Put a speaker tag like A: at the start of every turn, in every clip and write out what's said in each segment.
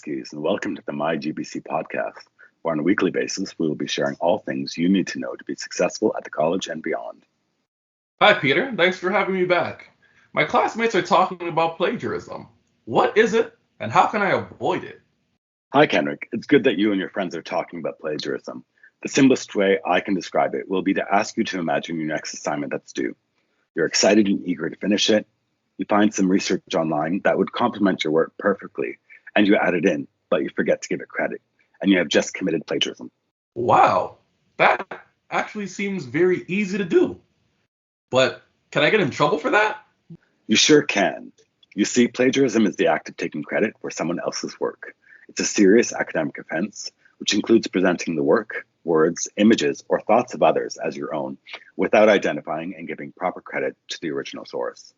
A: MyGBCs, and welcome to the MyGBC podcast, where on a weekly basis we will be sharing all things you need to know to be successful at the college and beyond.
B: Hi, Peter. Thanks for having me back. My classmates are talking about plagiarism. What is it, and how can I avoid it?
A: Hi, Kenrick. It's good that you and your friends are talking about plagiarism. The simplest way I can describe it will be to ask you to imagine your next assignment that's due. You're excited and eager to finish it. You find some research online that would complement your work perfectly, and you add it in, but you forget to give it credit, and you have just committed plagiarism.
B: Wow, that actually seems very easy to do. But can I get in trouble for that?
A: You sure can. You see, plagiarism is the act of taking credit for someone else's work. It's a serious academic offense, which includes presenting the work, words, images, or thoughts of others as your own, without identifying and giving proper credit to the original source.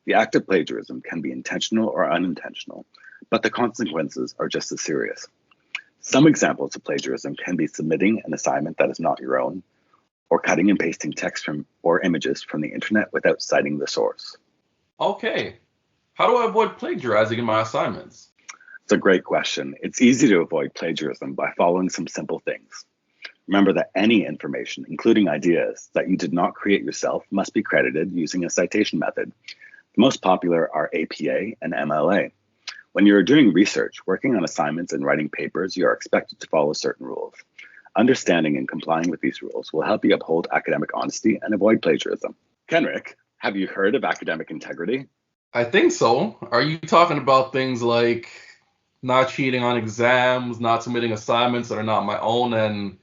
A: The act of plagiarism can be intentional or unintentional, but the consequences are just as serious. Some examples of plagiarism can be submitting an assignment that is not your own, or cutting and pasting text or images from the internet without citing the source.
B: Okay, how do I avoid plagiarizing in my assignments?
A: It's a great question. It's easy to avoid plagiarism by following some simple things. Remember that any information, including ideas that you did not create yourself, must be credited using a citation method. The most popular are APA and MLA. When you are doing research, working on assignments, and writing papers, you are expected to follow certain rules. Understanding and complying with these rules will help you uphold academic honesty and avoid plagiarism. Kenrick, have you heard of academic integrity?
B: I think so. Are you talking about things like not cheating on exams, not submitting assignments that are not my own, and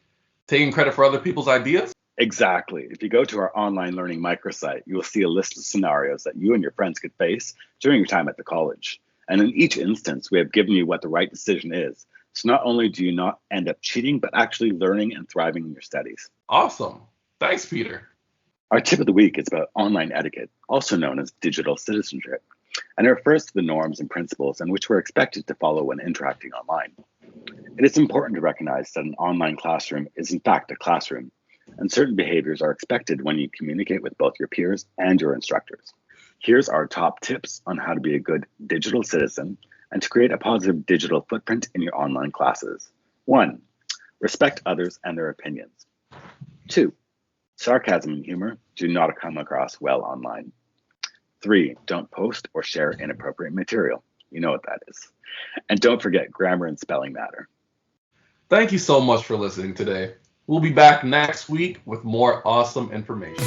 B: taking credit for other people's ideas?
A: Exactly. If you go to our online learning microsite, you will see a list of scenarios that you and your friends could face during your time at the college. And in each instance, we have given you what the right decision is. So not only do you not end up cheating, but actually learning and thriving in your studies.
B: Awesome. Thanks, Peter.
A: Our tip of the week is about online etiquette, also known as digital citizenship. And it refers to the norms and principles in which we're expected to follow when interacting online. It is important to recognize that an online classroom is in fact a classroom, and certain behaviors are expected when you communicate with both your peers and your instructors. Here's our top tips on how to be a good digital citizen and to create a positive digital footprint in your online classes. 1. Respect others and their opinions. 2. Sarcasm and humor do not come across well online. 3. Don't post or share inappropriate material. You know what that is. And don't forget, grammar and spelling matter.
B: Thank you so much for listening today. We'll be back next week with more awesome information.